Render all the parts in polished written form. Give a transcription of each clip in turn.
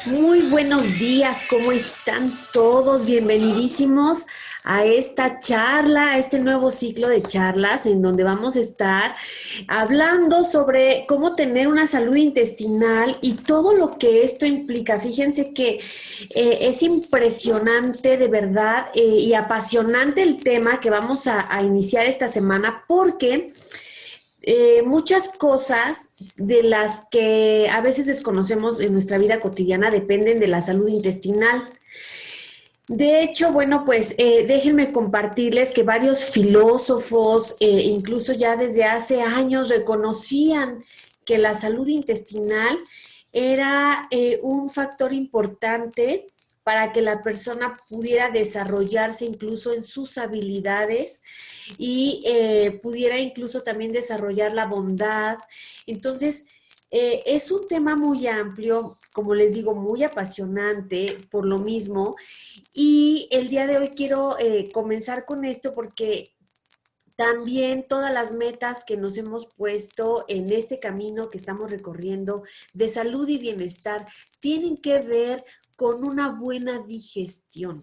Muy buenos días, ¿cómo están todos? Bienvenidísimos a esta charla, a este nuevo ciclo de charlas en donde vamos a estar hablando sobre cómo tener una salud intestinal y todo lo que esto implica. Fíjense que es impresionante de verdad y apasionante el tema que vamos a iniciar esta semana porque muchas cosas de las que a veces desconocemos en nuestra vida cotidiana dependen de la salud intestinal. De hecho, bueno, pues déjenme compartirles que varios filósofos, incluso ya desde hace años, reconocían que la salud intestinal era un factor importante para que la persona pudiera desarrollarse incluso en sus habilidades y pudiera incluso también desarrollar la bondad. Entonces, es un tema muy amplio, como les digo, muy apasionante por lo mismo. Y el día de hoy quiero comenzar con esto porque también todas las metas que nos hemos puesto en este camino que estamos recorriendo de salud y bienestar tienen que ver con una buena digestión.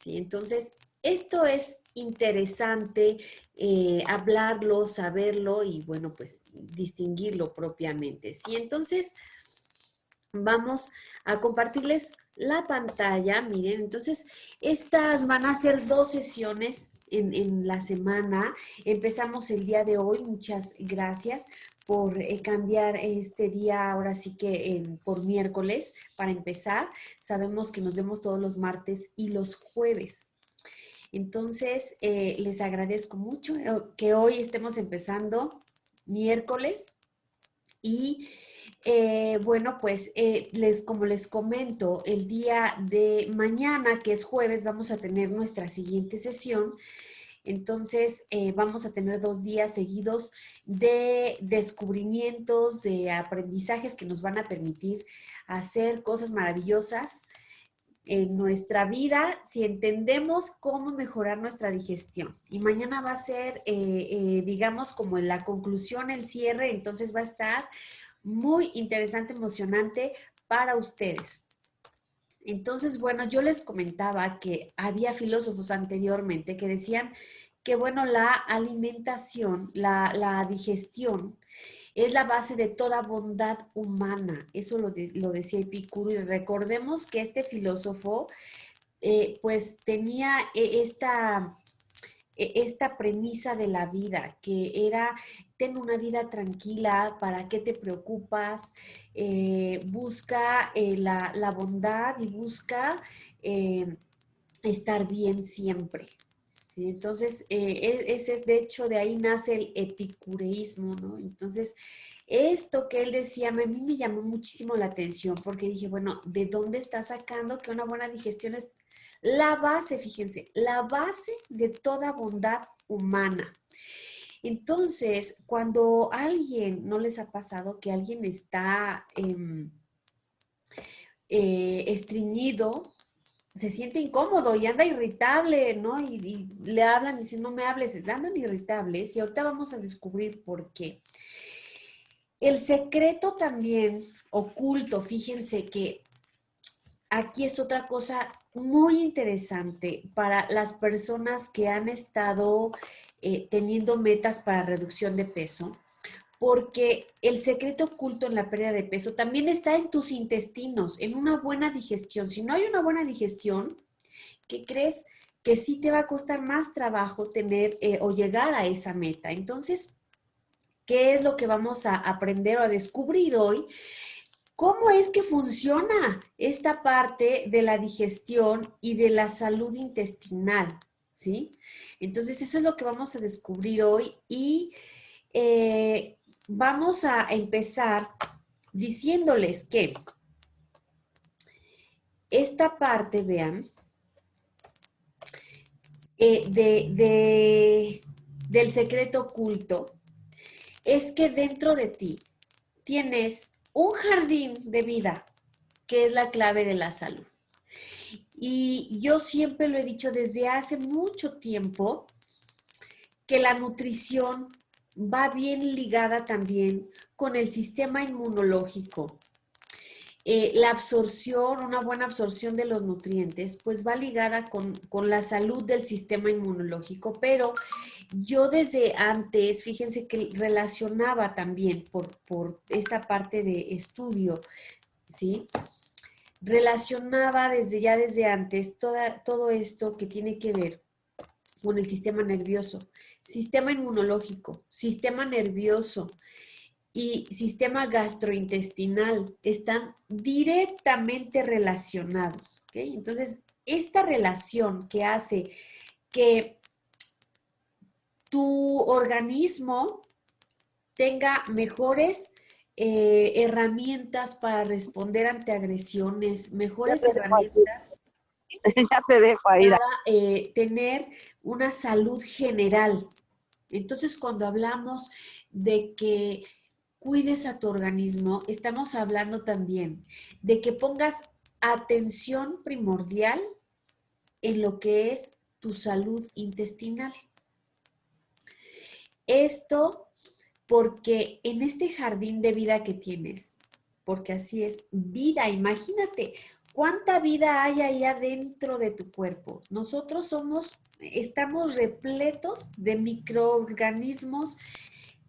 ¿Sí? Entonces, esto es interesante hablarlo, saberlo y bueno, pues distinguirlo propiamente. ¿Sí? Entonces, vamos a compartirles la pantalla. Miren, entonces estas van a ser dos sesiones en la semana. Empezamos el día de hoy. Muchas gracias por cambiar este día, ahora sí que por miércoles, para empezar. Sabemos que nos vemos todos los martes y los jueves. Entonces, les agradezco mucho que hoy estemos empezando miércoles y bueno, pues como les comento, el día de mañana, que es jueves, vamos a tener nuestra siguiente sesión. Entonces, vamos a tener 2 días seguidos de descubrimientos, de aprendizajes que nos van a permitir hacer cosas maravillosas en nuestra vida si entendemos cómo mejorar nuestra digestión. Y mañana va a ser, digamos, como en la conclusión, el cierre, entonces va a estar muy interesante, emocionante para ustedes. Entonces, bueno, yo les comentaba que había filósofos anteriormente que decían que, bueno, la alimentación, la digestión, es la base de toda bondad humana. Eso lo decía Epicuro y recordemos que este filósofo pues tenía esta premisa de la vida, que era, ten una vida tranquila, ¿para qué te preocupas? Busca la bondad y busca eh, estar bien siempre. ¿Sí? Entonces, ese es de hecho de ahí nace el epicureísmo, ¿no? Entonces, esto que él decía a mí me llamó muchísimo la atención porque dije, bueno, ¿de dónde está sacando que una buena digestión es la base, fíjense, la base de toda bondad humana? Entonces, cuando alguien, ¿no les ha pasado que alguien está estreñido, se siente incómodo y anda irritable, ¿no? Y le hablan y dicen, no me hables, andan irritables y ahorita vamos a descubrir por qué. El secreto también oculto, fíjense que aquí es otra cosa muy interesante para las personas que han estado teniendo metas para reducción de peso, porque el secreto oculto en la pérdida de peso también está en tus intestinos, en una buena digestión. Si no hay una buena digestión, ¿qué crees? Que sí te va a costar más trabajo tener o llegar a esa meta. Entonces, ¿qué es lo que vamos a aprender o a descubrir hoy? ¿Cómo es que funciona esta parte de la digestión y de la salud intestinal? ¿Sí? Entonces, eso es lo que vamos a descubrir hoy y vamos a empezar diciéndoles que esta parte, vean, del secreto oculto es que dentro de ti tienes un jardín de vida que es la clave de la salud. Y yo siempre lo he dicho desde hace mucho tiempo que la nutrición va bien ligada también con el sistema inmunológico. la absorción, una buena absorción de los nutrientes, pues va ligada con la salud del sistema inmunológico, pero yo desde antes, fíjense que relacionaba también por esta parte de estudio, ¿sí? Relacionaba desde antes todo esto que tiene que ver con el sistema nervioso, sistema inmunológico, sistema nervioso y sistema gastrointestinal están directamente relacionados, ¿ok? Entonces, esta relación que hace que tu organismo tenga mejores herramientas para responder ante agresiones, Ya mejores te dejo aquí. herramientas Ya te dejo ahí. para tener una salud general. Entonces, cuando hablamos de que cuides a tu organismo, estamos hablando también de que pongas atención primordial en lo que es tu salud intestinal. Esto porque en este jardín de vida que tienes, porque así es, vida, imagínate cuánta vida hay ahí adentro de tu cuerpo. Nosotros estamos repletos de microorganismos,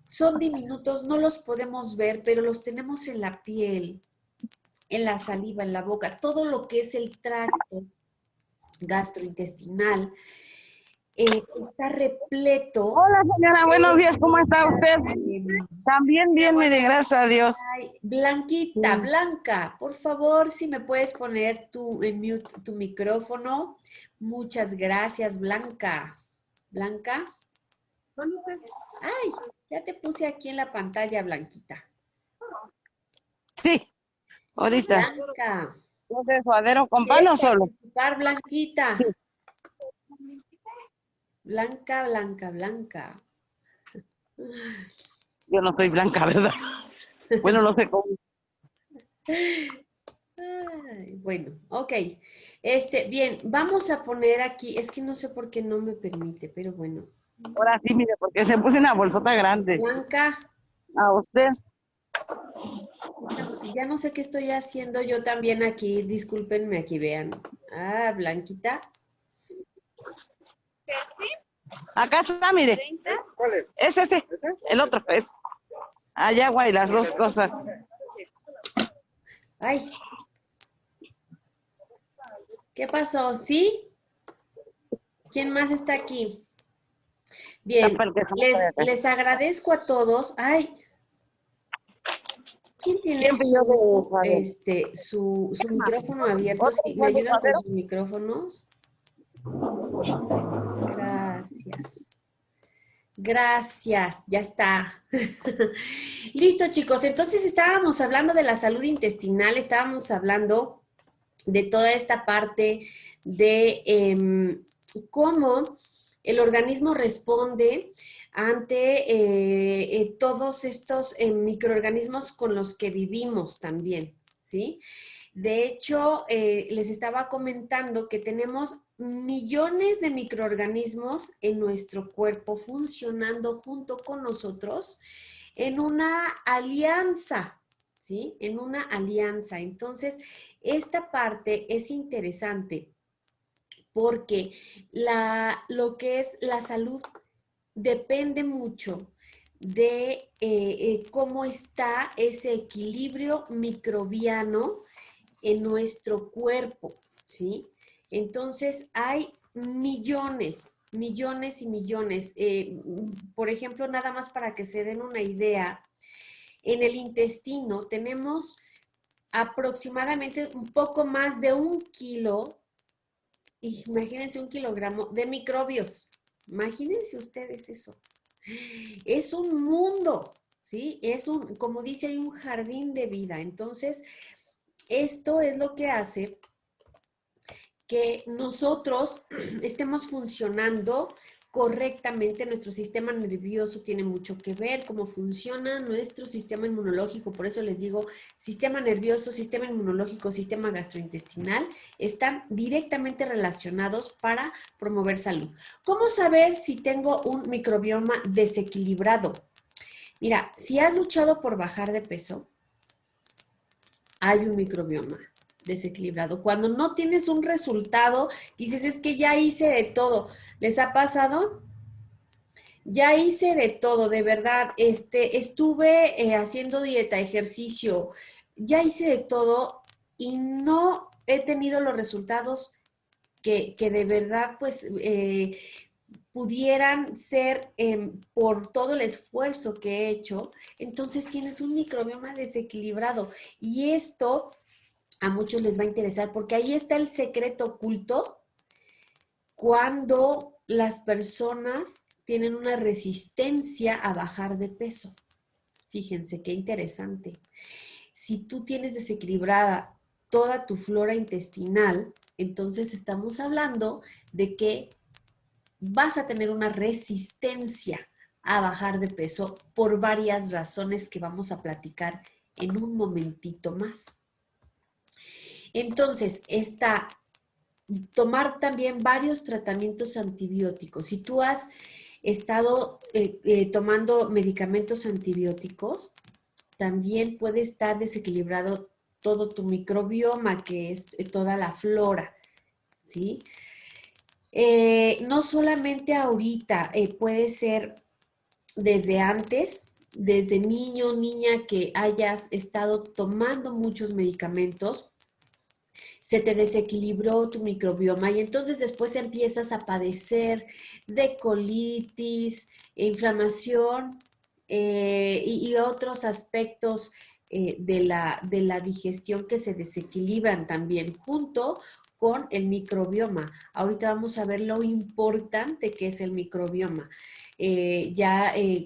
son diminutos, no los podemos ver, pero los tenemos en la piel, en la saliva, en la boca, todo lo que es el tracto gastrointestinal está repleto Hola, señora, buenos de días, ¿cómo está estas usted? También bien, mire, gracias a Dios. ay, Blanquita, Sí. Blanca, por favor, si me puedes poner en mute tu micrófono. Muchas gracias, Blanca. Blanca. Ay, ya te puse aquí en la pantalla, Blanquita. Sí, ahorita. Blanca, ¿No de suadero con pan ¿quieres o solo? participar, Sí, Blanquita? Blanca, Blanca, Blanca. yo no soy blanca, ¿verdad? Bueno, no sé cómo. Ay, bueno, ok. Bien, vamos a poner aquí, es que no sé por qué no me permite, pero bueno. Ahora sí, mire, porque se puse una bolsota grande. Blanca, A usted. ya no sé qué estoy haciendo yo también aquí, discúlpenme aquí, vean. Ah, Blanquita. Acá está, mire. ¿Cuál es? Es ese. El otro es. Hay agua y las dos cosas. Ay, ¿qué pasó? ¿Sí? ¿Quién más está aquí? Bien, Tapa el queso para acá. les agradezco a todos. Ay, ¿quién tiene Siempre yo de suadero. su micrófono abierto? ¿Otro ¿Sí? ¿Me igual de ayudan con suadero? sus micrófonos? Gracias. Gracias, ya está. Listo, chicos. Entonces estábamos hablando de la salud intestinal, estábamos hablando de toda esta parte de cómo el organismo responde ante todos estos microorganismos con los que vivimos también, ¿sí? De hecho, les estaba comentando que tenemos millones de microorganismos en nuestro cuerpo funcionando junto con nosotros en una alianza, ¿sí? En una alianza. Entonces, esta parte es interesante porque lo que es la salud depende mucho de cómo está ese equilibrio microbiano en nuestro cuerpo, ¿sí? Entonces hay millones, millones y millones. Por ejemplo, nada más para que se den una idea, en el intestino tenemos aproximadamente un poco más de 1 kilo, imagínense 1 kilogramo de microbios. Imagínense ustedes eso. Es un mundo, ¿sí? Como dice, hay un jardín de vida. Entonces, esto es lo que hace que nosotros estemos funcionando correctamente. Nuestro sistema nervioso tiene mucho que ver, cómo funciona nuestro sistema inmunológico. Por eso les digo, sistema nervioso, sistema inmunológico, sistema gastrointestinal están directamente relacionados para promover salud. ¿Cómo saber si tengo un microbioma desequilibrado? Mira, si has luchado por bajar de peso, hay un microbioma desequilibrado. Cuando no tienes un resultado, dices, es que ya hice de todo. ¿Les ha pasado? Ya hice de todo, de verdad. Estuve haciendo dieta, ejercicio, ya hice de todo y no he tenido los resultados que de verdad, pues, pudieran ser por todo el esfuerzo que he hecho. Entonces tienes un microbioma desequilibrado y esto a muchos les va a interesar porque ahí está el secreto oculto cuando las personas tienen una resistencia a bajar de peso. Fíjense qué interesante. Si tú tienes desequilibrada toda tu flora intestinal, entonces estamos hablando de que vas a tener una resistencia a bajar de peso por varias razones que vamos a platicar en un momentito más. Entonces, tomar también varios tratamientos antibióticos. Si tú has estado tomando medicamentos antibióticos, también puede estar desequilibrado todo tu microbioma, que es toda la flora, ¿sí? No solamente ahorita, puede ser desde antes, desde niño, niña, que hayas estado tomando muchos medicamentos, se te desequilibró tu microbioma y entonces después empiezas a padecer de colitis, inflamación y otros aspectos de la digestión que se desequilibran también junto con el microbioma. Ahorita vamos a ver lo importante que es el microbioma.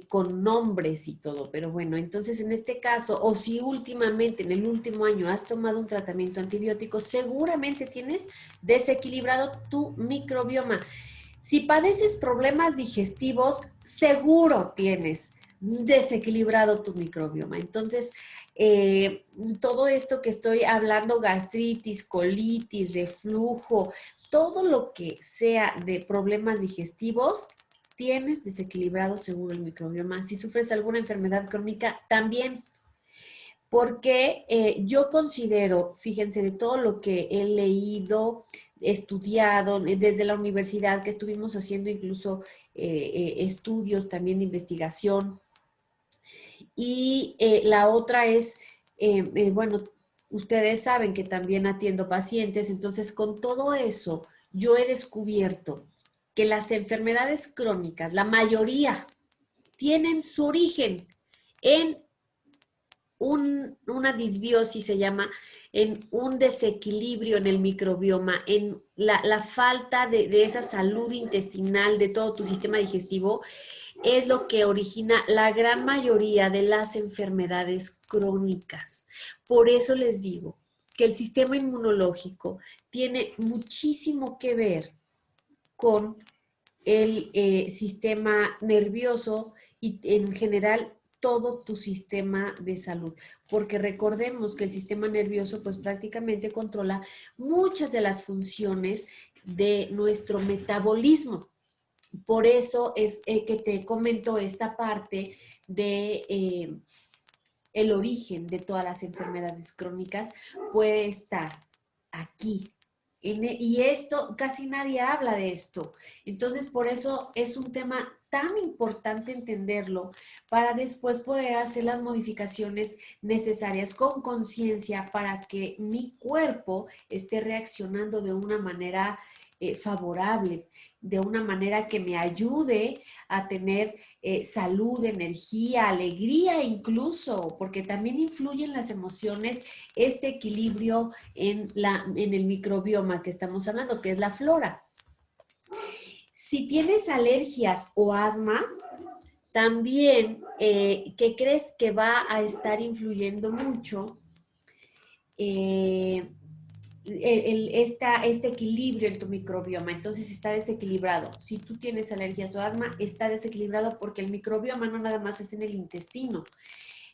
Con nombres y todo, pero bueno, entonces en este caso, o si últimamente, en el último año has tomado un tratamiento antibiótico, seguramente tienes desequilibrado tu microbioma. Si padeces problemas digestivos, seguro tienes desequilibrado tu microbioma. Entonces, todo esto que estoy hablando, gastritis, colitis, reflujo, todo lo que sea de problemas digestivos, tienes desequilibrado seguro el microbioma. Si sufres alguna enfermedad crónica, también. Porque yo considero, fíjense, de todo lo que he leído, estudiado, desde la universidad, que estuvimos haciendo incluso estudios también de investigación. Y la otra es, bueno, ustedes saben que también atiendo pacientes, entonces con todo eso yo he descubierto que las enfermedades crónicas, la mayoría, tienen su origen en una disbiosis, se llama, en un desequilibrio en el microbioma, en la falta de esa salud intestinal, de todo tu sistema digestivo, es lo que origina la gran mayoría de las enfermedades crónicas. Por eso les digo que el sistema inmunológico tiene muchísimo que ver con el sistema nervioso y en general todo tu sistema de salud, porque recordemos que el sistema nervioso pues prácticamente controla muchas de las funciones de nuestro metabolismo. Por eso es que te comento esta parte de el origen de todas las enfermedades crónicas puede estar aquí. Y esto, casi nadie habla de esto. Entonces, por eso es un tema tan importante entenderlo para después poder hacer las modificaciones necesarias con conciencia para que mi cuerpo esté reaccionando de una manera favorable, de una manera que me ayude a tener salud, energía, alegría incluso, porque también influyen las emociones, este equilibrio en el microbioma que estamos hablando, que es la flora. Si tienes alergias o asma, también, ¿qué crees que va a estar influyendo mucho? Este equilibrio en tu microbioma, entonces está desequilibrado. Si tú tienes alergias o asma, está desequilibrado porque el microbioma no nada más es en el intestino.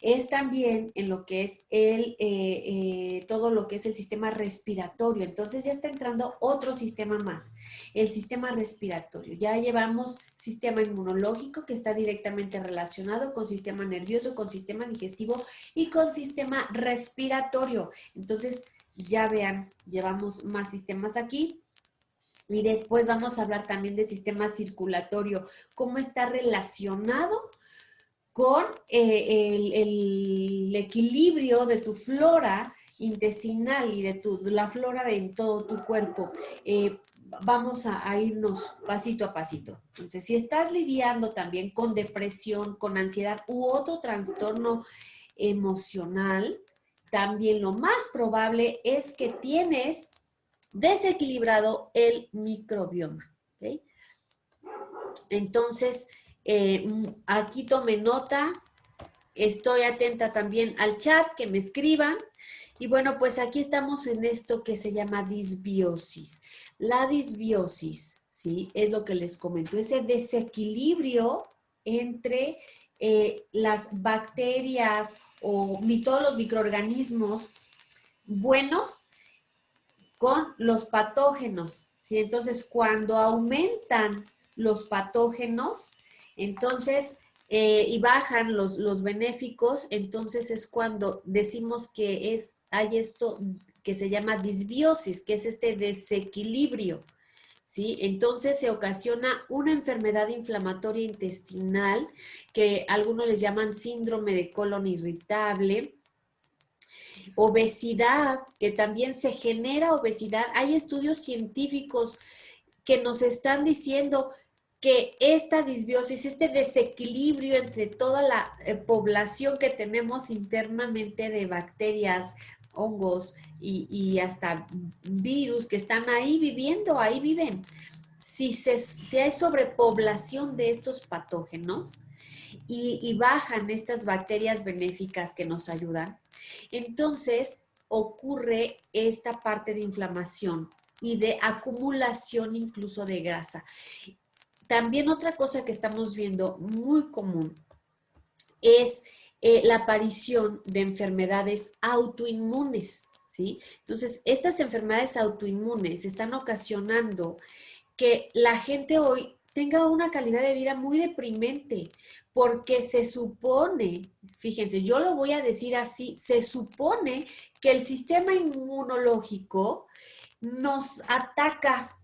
es también en lo que es todo lo que es el sistema respiratorio. Entonces ya está entrando otro sistema más, el sistema respiratorio. Ya llevamos sistema inmunológico, que está directamente relacionado con sistema nervioso, con sistema digestivo y con sistema respiratorio. Entonces, ya vean, llevamos más sistemas aquí. Y después vamos a hablar también de sistema circulatorio, cómo está relacionado con el equilibrio de tu flora intestinal y de la flora de en todo tu cuerpo. Vamos a irnos pasito a pasito. Entonces, si estás lidiando también con depresión, con ansiedad u otro trastorno emocional, también lo más probable es que tienes desequilibrado el microbioma. ¿Okay? Entonces, aquí tome nota, estoy atenta también al chat, que me escriban. Y bueno, pues aquí estamos en esto que se llama disbiosis. La disbiosis, ¿sí? Es lo que les comento, ese desequilibrio entre las bacterias o todos los microorganismos buenos con los patógenos, ¿sí? Entonces, cuando aumentan los patógenos, entonces, y bajan los benéficos, entonces es cuando decimos que hay esto que se llama disbiosis, que es este desequilibrio, ¿sí? Entonces se ocasiona una enfermedad inflamatoria intestinal, que algunos les llaman síndrome de colon irritable, obesidad, que también se genera obesidad. Hay estudios científicos que nos están diciendo que esta disbiosis, este desequilibrio entre toda la población que tenemos internamente de bacterias, hongos y hasta virus que están ahí viviendo, ahí viven. Si hay sobrepoblación de estos patógenos y bajan estas bacterias benéficas que nos ayudan, entonces ocurre esta parte de inflamación y de acumulación incluso de grasa. También otra cosa que estamos viendo muy común es la aparición de enfermedades autoinmunes, ¿sí? Entonces, estas enfermedades autoinmunes están ocasionando que la gente hoy tenga una calidad de vida muy deprimente, porque se supone, fíjense, yo lo voy a decir así, se supone que el sistema inmunológico nos ataca.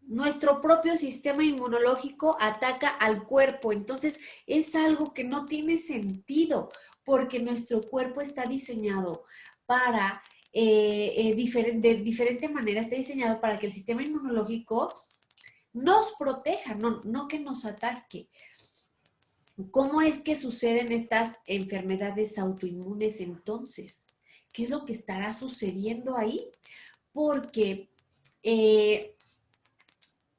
Nuestro propio sistema inmunológico ataca al cuerpo, entonces es algo que no tiene sentido, porque nuestro cuerpo está diseñado para, de diferente manera, está diseñado para que el sistema inmunológico nos proteja, no que nos ataque. ¿Cómo es que suceden estas enfermedades autoinmunes entonces? ¿Qué es lo que estará sucediendo ahí? Porque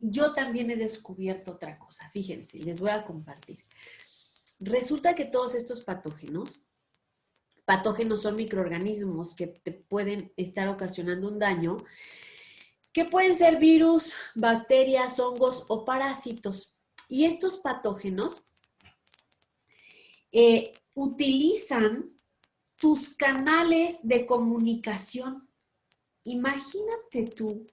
yo también he descubierto otra cosa. Fíjense, les voy a compartir. Resulta que todos estos patógenos son microorganismos que te pueden estar ocasionando un daño, que pueden ser virus, bacterias, hongos o parásitos. Y estos patógenos utilizan tus canales de comunicación. Imagínate tú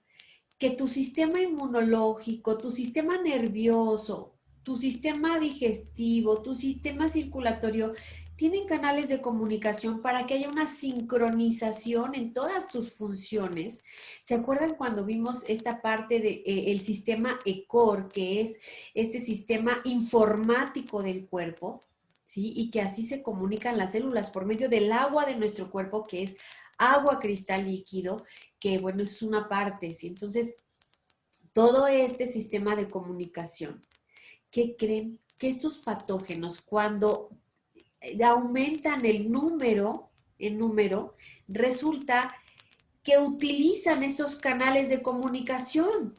que tu sistema inmunológico, tu sistema nervioso, tu sistema digestivo, tu sistema circulatorio, tienen canales de comunicación para que haya una sincronización en todas tus funciones. ¿Se acuerdan cuando vimos esta parte del sistema ECOR, que es este sistema informático del cuerpo? ¿Sí? Y que así se comunican las células por medio del agua de nuestro cuerpo, que es agua cristal líquido, que bueno, es una parte, ¿sí? Entonces, todo este sistema de comunicación, ¿qué creen? Que estos patógenos, cuando aumentan el número, resulta que utilizan esos canales de comunicación.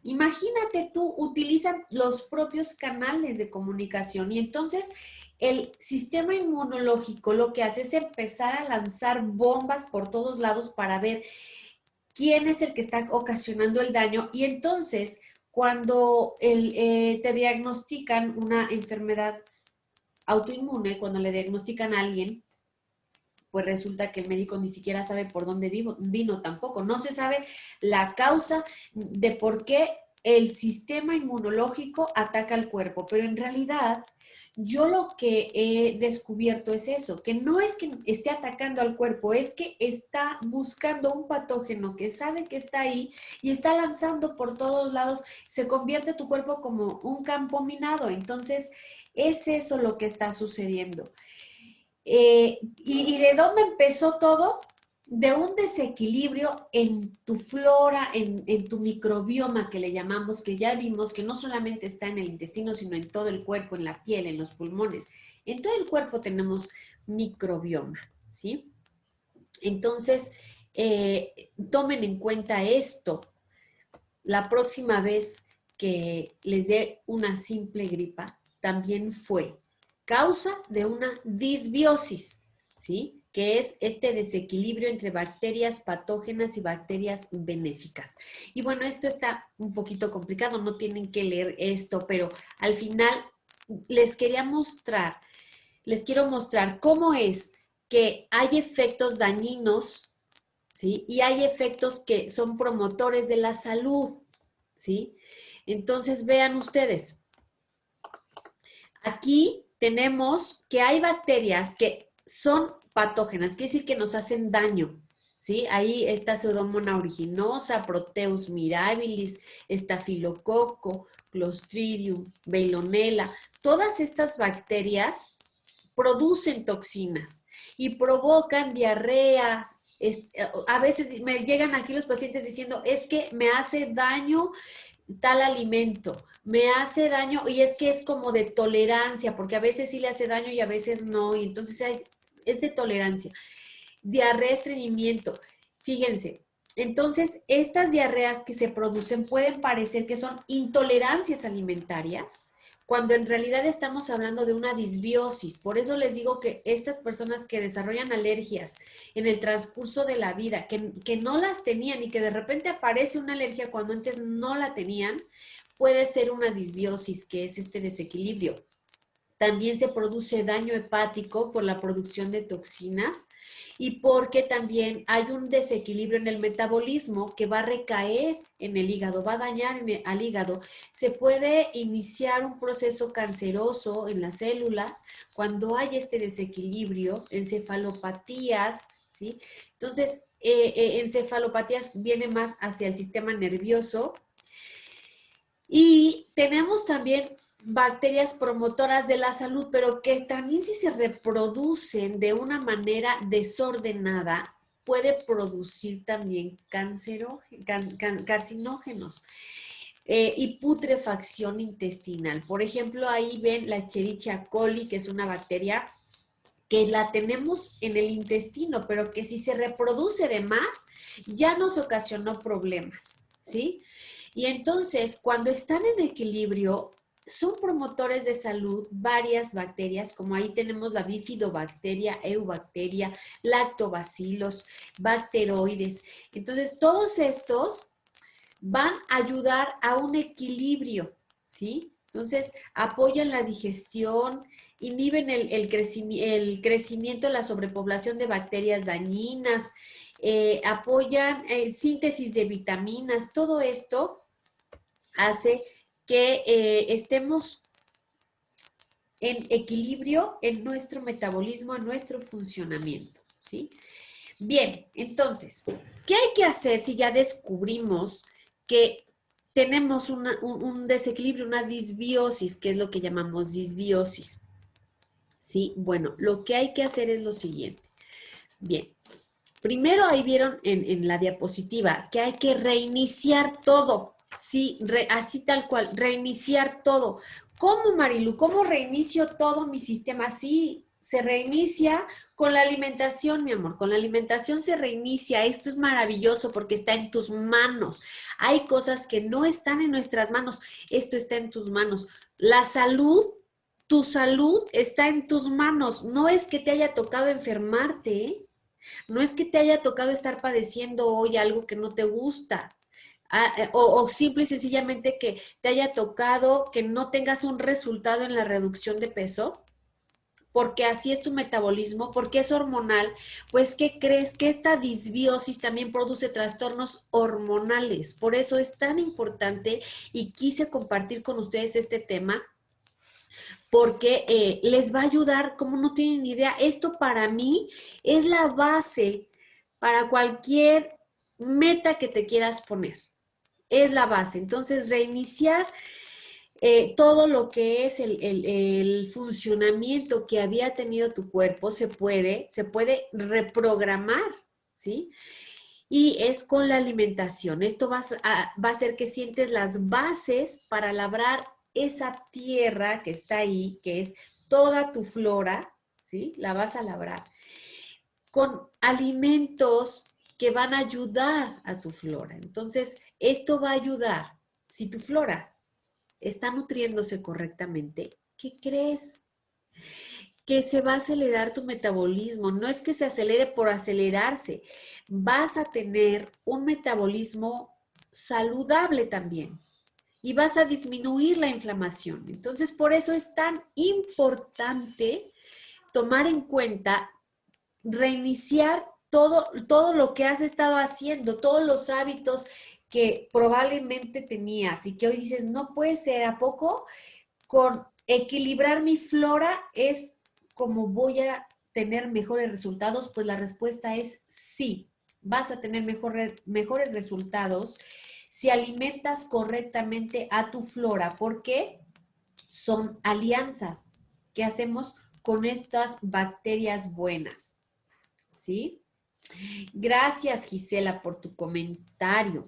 Imagínate tú, utilizan los propios canales de comunicación y entonces el sistema inmunológico lo que hace es empezar a lanzar bombas por todos lados para ver quién es el que está ocasionando el daño y entonces cuando te diagnostican una enfermedad autoinmune, cuando le diagnostican a alguien, pues resulta que el médico ni siquiera sabe por dónde vino tampoco. No se sabe la causa de por qué el sistema inmunológico ataca al cuerpo, pero en realidad yo lo que he descubierto es eso, que no es que esté atacando al cuerpo, es que está buscando un patógeno que sabe que está ahí y está lanzando por todos lados, se convierte tu cuerpo como un campo minado. Entonces, es eso lo que está sucediendo. ¿Y de dónde empezó todo? De un desequilibrio en tu flora, en tu microbioma que le llamamos, que ya vimos que no solamente está en el intestino, sino en todo el cuerpo, en la piel, en los pulmones. En todo el cuerpo tenemos microbioma, ¿sí? Entonces, tomen en cuenta esto. La próxima vez que les dé una simple gripa, también fue causa de una disbiosis, ¿sí? Que es este desequilibrio entre bacterias patógenas y bacterias benéficas. Y bueno, esto está un poquito complicado, no tienen que leer esto, pero al final les quiero mostrar cómo es que hay efectos dañinos, ¿sí? Y hay efectos que son promotores de la salud, ¿sí? Entonces, vean ustedes, aquí tenemos que hay bacterias que son patógenas, quiere decir que nos hacen daño, ¿sí? Ahí está Pseudomonas aeruginosa, Proteus mirabilis, Estafilococo, Clostridium, Veillonella. Todas estas bacterias producen toxinas y provocan diarreas. A veces me llegan aquí los pacientes diciendo, es que me hace daño tal alimento, me hace daño, y es que es como de tolerancia, porque a veces sí le hace daño y a veces no, y entonces es de tolerancia. Diarrea, estreñimiento, fíjense. Entonces, estas diarreas que se producen pueden parecer que son intolerancias alimentarias, cuando en realidad estamos hablando de una disbiosis. Por eso les digo que estas personas que desarrollan alergias en el transcurso de la vida, que no las tenían y que de repente aparece una alergia cuando antes no la tenían, puede ser una disbiosis, que es este desequilibrio. También se produce daño hepático por la producción de toxinas y porque también hay un desequilibrio en el metabolismo que va a recaer en el hígado, va a dañar al hígado. Se puede iniciar un proceso canceroso en las células cuando hay este desequilibrio, encefalopatías, ¿sí? Entonces, encefalopatías viene más hacia el sistema nervioso. Y tenemos también bacterias promotoras de la salud, pero que también si se reproducen de una manera desordenada, puede producir también carcinógenos y putrefacción intestinal. Por ejemplo, ahí ven la Escherichia coli, que es una bacteria que la tenemos en el intestino, pero que si se reproduce de más, ya nos ocasionó problemas, ¿sí? Y entonces, cuando están en equilibrio, son promotores de salud varias bacterias, como ahí tenemos la bifidobacteria, eubacteria, lactobacilos, bacteroides. Entonces, todos estos van a ayudar a un equilibrio, ¿sí? Entonces, apoyan la digestión, inhiben el crecimiento, la sobrepoblación de bacterias dañinas, apoyan síntesis de vitaminas. Todo esto hace que estemos en equilibrio en nuestro metabolismo, en nuestro funcionamiento, ¿sí? Bien, entonces, ¿qué hay que hacer si ya descubrimos que tenemos un desequilibrio, una disbiosis, que es lo que llamamos disbiosis? Sí, bueno, lo que hay que hacer es lo siguiente. Bien, primero ahí vieron en la diapositiva que hay que reiniciar todo. Sí, así tal cual, reiniciar todo. ¿Cómo, Marilu? ¿Cómo reinicio todo mi sistema? Sí, se reinicia con la alimentación, mi amor. Con la alimentación se reinicia. Esto es maravilloso porque está en tus manos. Hay cosas que no están en nuestras manos. Esto está en tus manos. La salud, tu salud está en tus manos. No es que te haya tocado enfermarte, ¿eh? No es que te haya tocado estar padeciendo hoy algo que no te gusta, o simple y sencillamente que te haya tocado que no tengas un resultado en la reducción de peso, porque así es tu metabolismo, porque es hormonal, pues ¿qué crees? Que esta disbiosis también produce trastornos hormonales. Por eso es tan importante y quise compartir con ustedes este tema porque les va a ayudar, como no tienen idea. Esto para mí es la base para cualquier meta que te quieras poner. Es la base. Entonces, reiniciar todo lo que es el funcionamiento que había tenido tu cuerpo se puede reprogramar, ¿sí? Y es con la alimentación. Esto va a hacer que sientes las bases para labrar esa tierra que está ahí, que es toda tu flora, ¿sí? La vas a labrar con alimentos que van a ayudar a tu flora. Entonces, esto va a ayudar. Si tu flora está nutriéndose correctamente, ¿qué crees? Que se va a acelerar tu metabolismo. No es que se acelere por acelerarse. Vas a tener un metabolismo saludable también y vas a disminuir la inflamación. Entonces, por eso es tan importante tomar en cuenta, reiniciar todo lo que has estado haciendo, todos los hábitos que probablemente tenías y que hoy dices, no puede ser, ¿a poco? Con equilibrar mi flora es como voy a tener mejores resultados, pues la respuesta es sí. Vas a tener mejores resultados si alimentas correctamente a tu flora, porque son alianzas que hacemos con estas bacterias buenas, ¿sí? Gracias, Gisela, por tu comentario.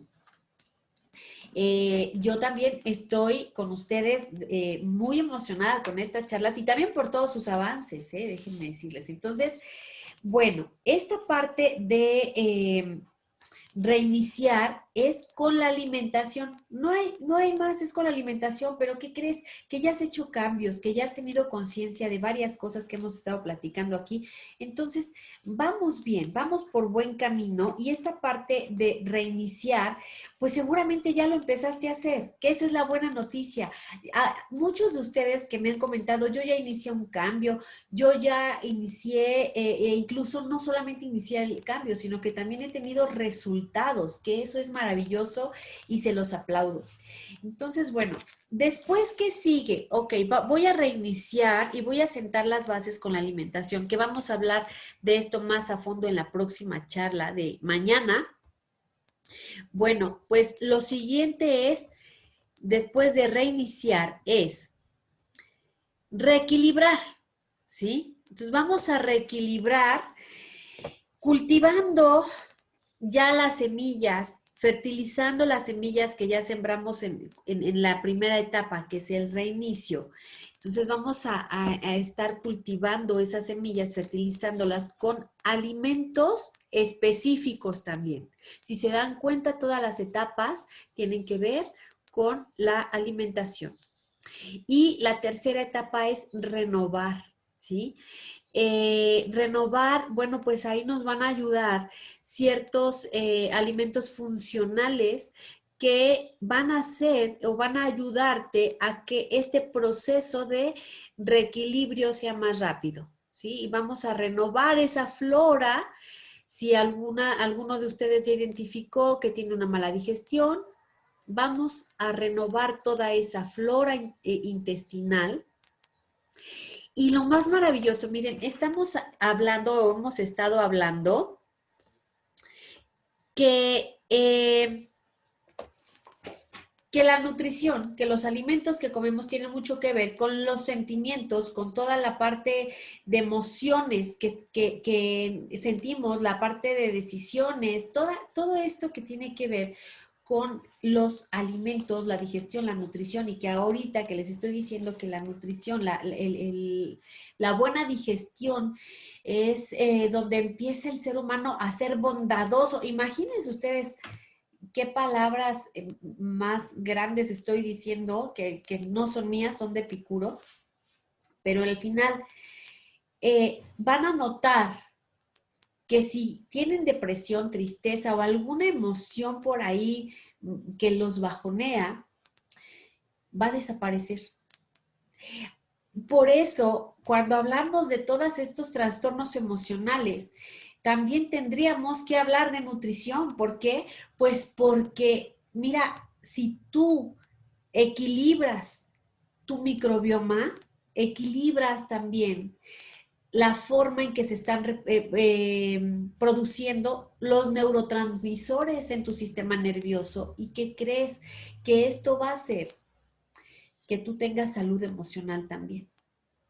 Yo también estoy con ustedes muy emocionada con estas charlas y también por todos sus avances, déjenme decirles. Entonces, bueno, esta parte de reiniciar es con la alimentación. No hay más, es con la alimentación, pero ¿qué crees? Que ya has hecho cambios, que ya has tenido conciencia de varias cosas que hemos estado platicando aquí. Entonces, vamos bien, vamos por buen camino y esta parte de reiniciar, pues seguramente ya lo empezaste a hacer, que esa es la buena noticia. Muchos de ustedes que me han comentado, yo ya inicié un cambio, yo ya inicié, e incluso no solamente inicié el cambio, sino que también he tenido resultados, que eso es maravilloso y se los aplaudo. Entonces, bueno, después, ¿qué sigue? Ok, voy a reiniciar y voy a sentar las bases con la alimentación, que vamos a hablar de esto más a fondo en la próxima charla de mañana. Bueno, pues lo siguiente es, después de reiniciar, es reequilibrar, ¿sí? Entonces vamos a reequilibrar cultivando ya las semillas, fertilizando las semillas que ya sembramos en la primera etapa, que es el reinicio. Entonces vamos a estar cultivando esas semillas, fertilizándolas con alimentos específicos también. Si se dan cuenta, todas las etapas tienen que ver con la alimentación. Y la tercera etapa es renovar, ¿sí? Renovar, bueno, pues ahí nos van a ayudar ciertos alimentos funcionales que van a hacer o van a ayudarte a que este proceso de reequilibrio sea más rápido, ¿sí? Y vamos a renovar esa flora. Si alguno de ustedes ya identificó que tiene una mala digestión, vamos a renovar toda esa flora intestinal. Y lo más maravilloso, miren, hemos estado hablando que la nutrición, que los alimentos que comemos tienen mucho que ver con los sentimientos, con toda la parte de emociones que sentimos, la parte de decisiones, todo esto que tiene que ver con los alimentos, la digestión, la nutrición, y que ahorita que les estoy diciendo que la nutrición, la buena digestión es donde empieza el ser humano a ser bondadoso. Imagínense ustedes qué palabras más grandes estoy diciendo, que no son mías, son de Epicuro, pero al final van a notar que si tienen depresión, tristeza o alguna emoción por ahí que los bajonea, va a desaparecer. por eso, cuando hablamos de todos estos trastornos emocionales, también tendríamos que hablar de nutrición. ¿Por qué? Pues porque, mira, si tú equilibras tu microbioma, equilibras también la forma en que se están produciendo los neurotransmisores en tu sistema nervioso. ¿Y qué crees? Que esto va a hacer que tú tengas salud emocional también.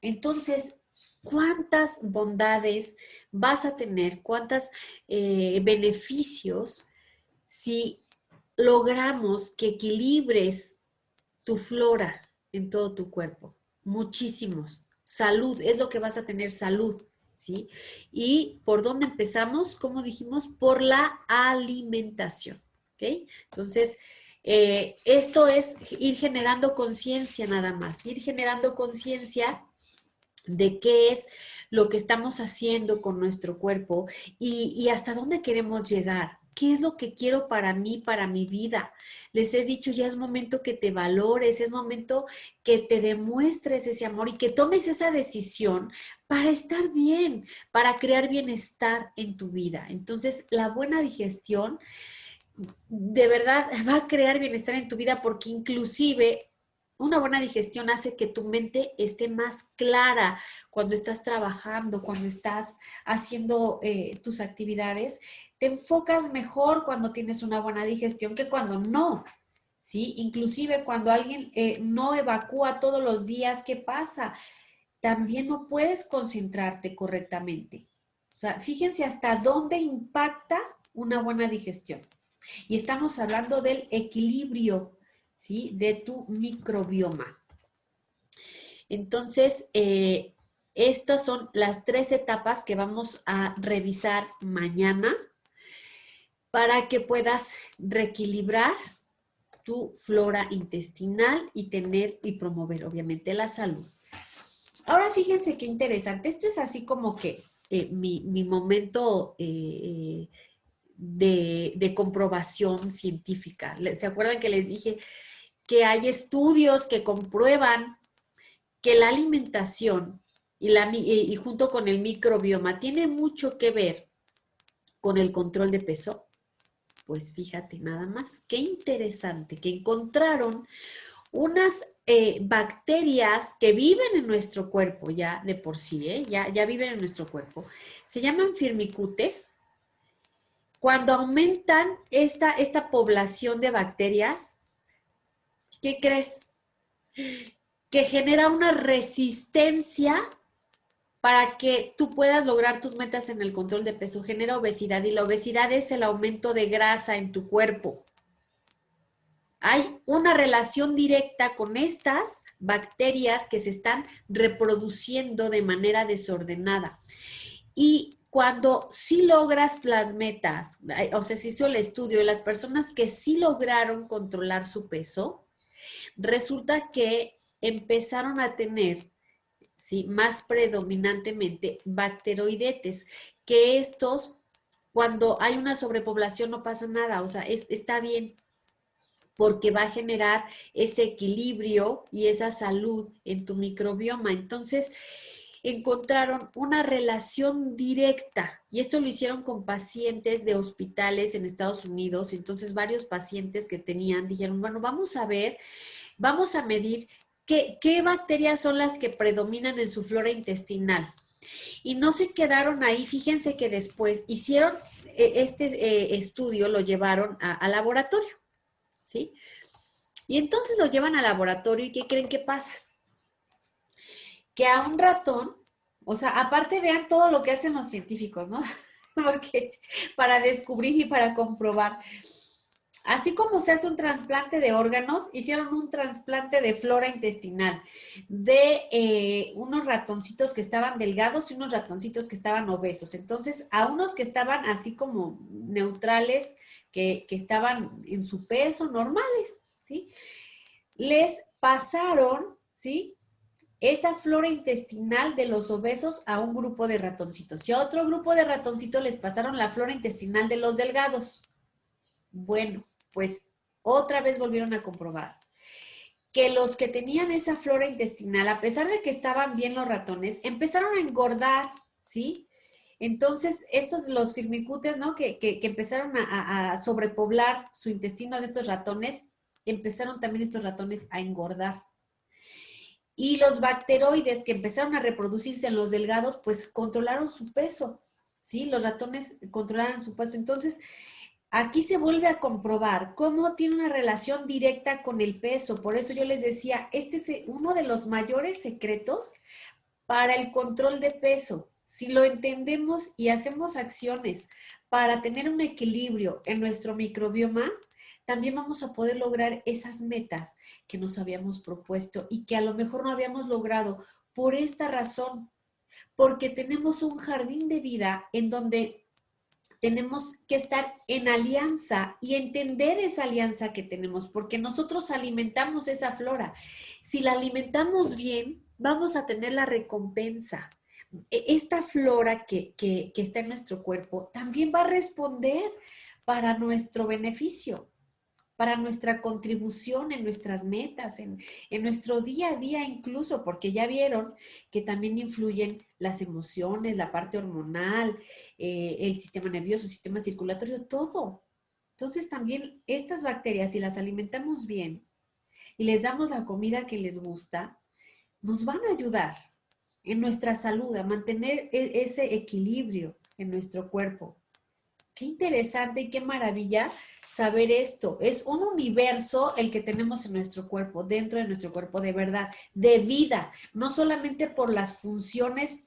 Entonces, ¿cuántas bondades vas a tener? ¿Cuántos beneficios si logramos que equilibres tu flora en todo tu cuerpo? Muchísimos. Salud, es lo que vas a tener, salud, ¿sí? ¿Y por dónde empezamos? Como dijimos, por la alimentación, ¿ok? Entonces, esto es ir generando conciencia nada más, ir generando conciencia de qué es lo que estamos haciendo con nuestro cuerpo y hasta dónde queremos llegar. ¿Qué es lo que quiero para mí, para mi vida? Les he dicho, ya es momento que te valores, es momento que te demuestres ese amor y que tomes esa decisión para estar bien, para crear bienestar en tu vida. Entonces, la buena digestión de verdad va a crear bienestar en tu vida porque inclusive una buena digestión hace que tu mente esté más clara cuando estás trabajando, cuando estás haciendo tus actividades. Te enfocas mejor cuando tienes una buena digestión que cuando no, ¿sí? Inclusive cuando alguien no evacúa todos los días, ¿qué pasa? También no puedes concentrarte correctamente. O sea, fíjense hasta dónde impacta una buena digestión. Y estamos hablando del equilibrio, ¿sí? De tu microbioma. Entonces, estas son las 3 etapas que vamos a revisar mañana para que puedas reequilibrar tu flora intestinal y tener y promover, obviamente, la salud. Ahora, fíjense qué interesante. Esto es así como que mi momento de comprobación científica. ¿Se acuerdan que les dije que hay estudios que comprueban que la alimentación y junto con el microbioma tiene mucho que ver con el control de peso? Pues fíjate nada más, qué interesante que encontraron unas bacterias que viven en nuestro cuerpo ya de por sí, ya viven en nuestro cuerpo. Se llaman firmicutes. Cuando aumentan esta población de bacterias, ¿qué crees? Que genera una resistencia para que tú puedas lograr tus metas en el control de peso. Genera obesidad y la obesidad es el aumento de grasa en tu cuerpo. Hay una relación directa con estas bacterias que se están reproduciendo de manera desordenada. Y cuando sí logras las metas, o sea, se hizo el estudio de las personas que sí lograron controlar su peso, resulta que empezaron a tener, ¿sí?, más predominantemente bacteroidetes, que estos, cuando hay una sobrepoblación no pasa nada, o sea, está bien, porque va a generar ese equilibrio y esa salud en tu microbioma. Entonces, encontraron una relación directa, y esto lo hicieron con pacientes de hospitales en Estados Unidos. Entonces, varios pacientes que tenían dijeron, bueno, vamos a ver, vamos a medir qué bacterias son las que predominan en su flora intestinal. Y no se quedaron ahí, fíjense que después hicieron este estudio, lo llevaron a laboratorio, ¿sí? Y entonces lo llevan al laboratorio y ¿qué creen que pasa? Que a un ratón, o sea, aparte vean todo lo que hacen los científicos, ¿no? Porque para descubrir y para comprobar, así como se hace un trasplante de órganos, hicieron un trasplante de flora intestinal de unos ratoncitos que estaban delgados y unos ratoncitos que estaban obesos. Entonces, a unos que estaban así como neutrales, que estaban en su peso, normales, ¿sí? Les pasaron, ¿sí?, esa flora intestinal de los obesos a un grupo de ratoncitos. Y a otro grupo de ratoncitos les pasaron la flora intestinal de los delgados. Bueno, pues otra vez volvieron a comprobar que los que tenían esa flora intestinal, a pesar de que estaban bien los ratones, empezaron a engordar, ¿sí? Entonces, estos, los firmicutes, ¿no? Que empezaron a sobrepoblar su intestino de estos ratones, empezaron también estos ratones a engordar. Y los bacteroides que empezaron a reproducirse en los delgados, pues controlaron su peso, ¿sí? Los ratones controlaron su peso. Entonces, aquí se vuelve a comprobar cómo tiene una relación directa con el peso. Por eso yo les decía, este es uno de los mayores secretos para el control de peso. Si lo entendemos y hacemos acciones para tener un equilibrio en nuestro microbioma, también vamos a poder lograr esas metas que nos habíamos propuesto y que a lo mejor no habíamos logrado por esta razón, porque tenemos un jardín de vida en donde tenemos que estar en alianza y entender esa alianza que tenemos, porque nosotros alimentamos esa flora. Si la alimentamos bien, vamos a tener la recompensa. Esta flora que está en nuestro cuerpo también va a responder para nuestro beneficio, para nuestra contribución en nuestras metas, en nuestro día a día incluso, porque ya vieron que también influyen las emociones, la parte hormonal, el sistema nervioso, el sistema circulatorio, todo. Entonces también estas bacterias, si las alimentamos bien y les damos la comida que les gusta, nos van a ayudar en nuestra salud, a mantener ese equilibrio en nuestro cuerpo. Qué interesante y qué maravilla saber esto. Es un universo el que tenemos en nuestro cuerpo, dentro de nuestro cuerpo, de verdad, de vida, no solamente por las funciones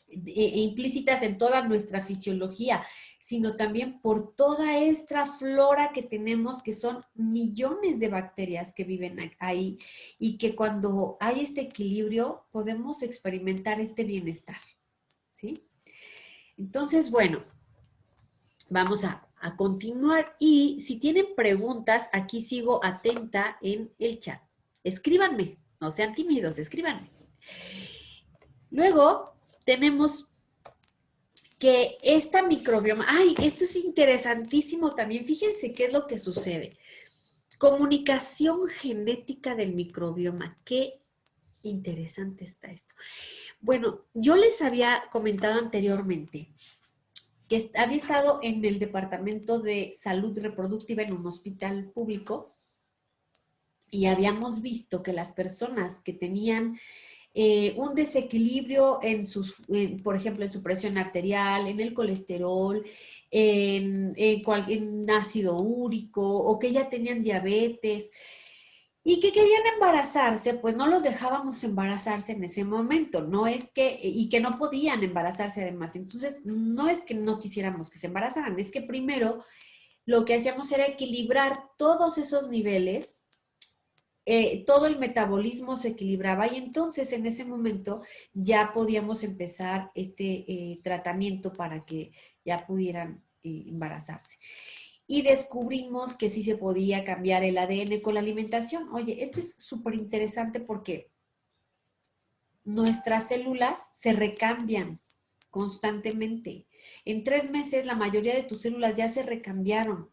implícitas en toda nuestra fisiología, sino también por toda esta flora que tenemos, que son millones de bacterias que viven ahí y que cuando hay este equilibrio podemos experimentar este bienestar, ¿sí? Entonces, bueno, vamos a continuar y si tienen preguntas, aquí sigo atenta en el chat. Escríbanme, no sean tímidos, escríbanme. Luego tenemos que esta microbioma, ay, esto es interesantísimo también, fíjense qué es lo que sucede. Comunicación genética del microbioma, qué interesante está esto. Bueno, yo les había comentado anteriormente que había estado en el Departamento de Salud Reproductiva en un hospital público y habíamos visto que las personas que tenían un desequilibrio por ejemplo, en su presión arterial, en el colesterol, en ácido úrico o que ya tenían diabetes y que querían embarazarse, pues no los dejábamos embarazarse en ese momento, y que no podían embarazarse además. Entonces, no es que no quisiéramos que se embarazaran, es que primero lo que hacíamos era equilibrar todos esos niveles, todo el metabolismo se equilibraba y entonces en ese momento ya podíamos empezar este tratamiento para que ya pudieran embarazarse. Y descubrimos que sí se podía cambiar el ADN con la alimentación. Oye, esto es súper interesante porque nuestras células se recambian constantemente. En 3 meses la mayoría de tus células ya se recambiaron.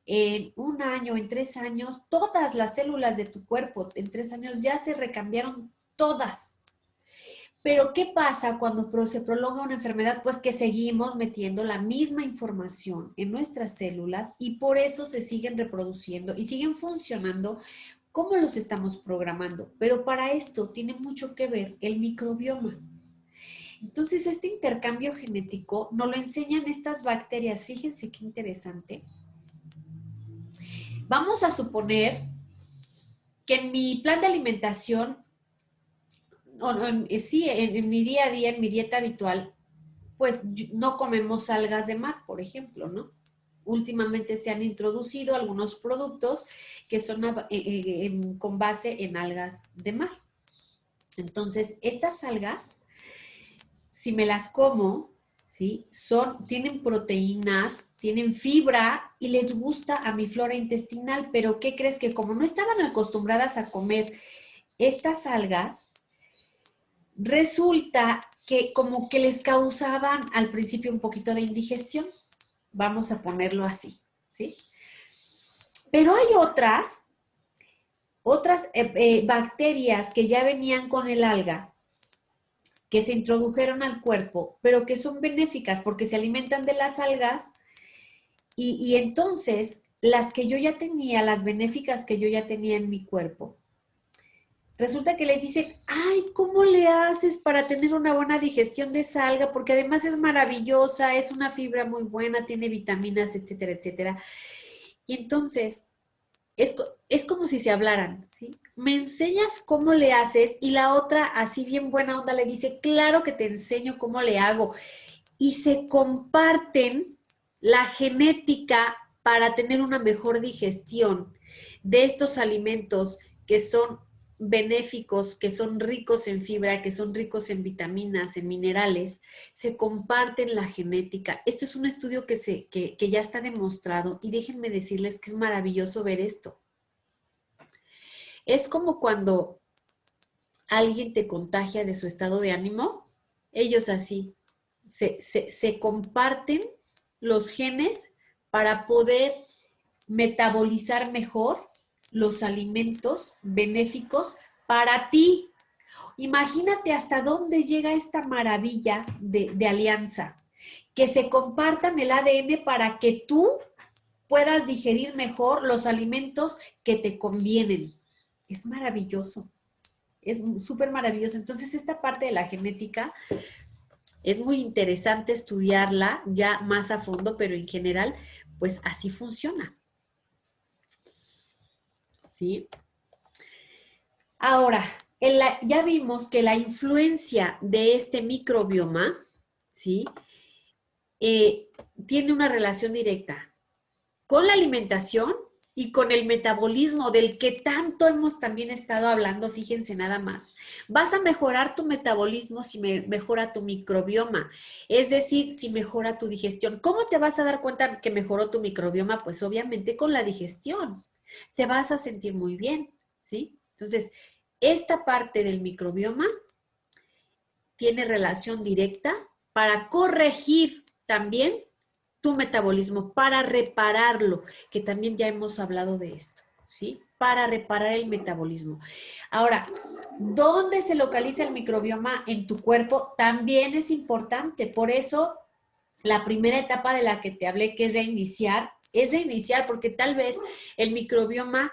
En 1 año, en 3 años, todas las células de tu cuerpo en 3 años ya se recambiaron todas. Pero ¿qué pasa cuando se prolonga una enfermedad? Pues que seguimos metiendo la misma información en nuestras células y por eso se siguen reproduciendo y siguen funcionando como los estamos programando. Pero para esto tiene mucho que ver el microbioma. Entonces, este intercambio genético nos lo enseñan estas bacterias. Fíjense qué interesante. Vamos a suponer que en mi plan de alimentación, en mi día a día, en mi dieta habitual, pues no comemos algas de mar, por ejemplo, ¿no? Últimamente se han introducido algunos productos que son con base en algas de mar. Entonces, estas algas, si me las como, ¿sí? Tienen proteínas, tienen fibra y les gusta a mi flora intestinal, pero ¿qué crees? Que como no estaban acostumbradas a comer estas algas, resulta que como que les causaban al principio un poquito de indigestión. Vamos a ponerlo así, ¿sí? Pero hay otras otras bacterias que ya venían con el alga, que se introdujeron al cuerpo, pero que son benéficas porque se alimentan de las algas y entonces las que yo ya tenía, las benéficas que yo ya tenía en mi cuerpo, resulta que les dicen, ay, ¿cómo le haces para tener una buena digestión de esa alga? Porque además es maravillosa, es una fibra muy buena, tiene vitaminas, etcétera, etcétera. Y entonces, es como si se hablaran, ¿sí? Me enseñas cómo le haces y la otra, así bien buena onda, le dice, claro que te enseño cómo le hago. Y se comparten la genética para tener una mejor digestión de estos alimentos que son benéficos, que son ricos en fibra, que son ricos en vitaminas, en minerales, se comparten la genética. Esto es un estudio que ya está demostrado y déjenme decirles que es maravilloso ver esto. Es como cuando alguien te contagia de su estado de ánimo, ellos así, se comparten los genes para poder metabolizar mejor los alimentos benéficos para ti. Imagínate hasta dónde llega esta maravilla de alianza, que se compartan el ADN para que tú puedas digerir mejor los alimentos que te convienen. Es maravilloso, es súper maravilloso. Entonces, esta parte de la genética es muy interesante estudiarla ya más a fondo, pero en general, pues así funciona. ¿Sí? Ahora, ya vimos que la influencia de este microbioma, ¿sí? Tiene una relación directa con la alimentación y con el metabolismo del que tanto hemos también estado hablando, fíjense nada más. Vas a mejorar tu metabolismo si mejora tu microbioma, es decir, si mejora tu digestión. ¿Cómo te vas a dar cuenta que mejoró tu microbioma? Pues obviamente con la digestión. Te vas a sentir muy bien, ¿sí? Entonces, esta parte del microbioma tiene relación directa para corregir también tu metabolismo, para repararlo, que también ya hemos hablado de esto, ¿sí? Para reparar el metabolismo. Ahora, ¿dónde se localiza el microbioma en tu cuerpo? También es importante. Por eso, la primera etapa de la que te hablé, que es reiniciar porque tal vez el microbioma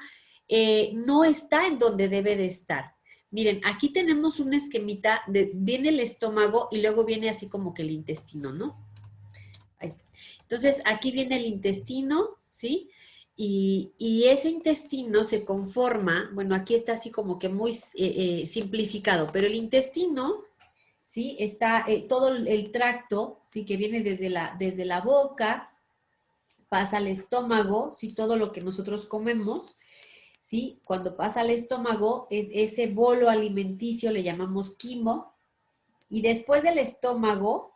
no está en donde debe de estar. Miren, aquí tenemos un esquemita, viene el estómago y luego viene así como que el intestino, ¿no? Ahí. Entonces, aquí viene el intestino, ¿sí? Y ese intestino se conforma, bueno, aquí está así como que muy simplificado, pero el intestino, ¿sí? Está todo el tracto, ¿sí? Que viene desde la boca, pasa al estómago, ¿sí? Todo lo que nosotros comemos, ¿sí? Cuando pasa al estómago, ese bolo alimenticio le llamamos quimo, y después del estómago,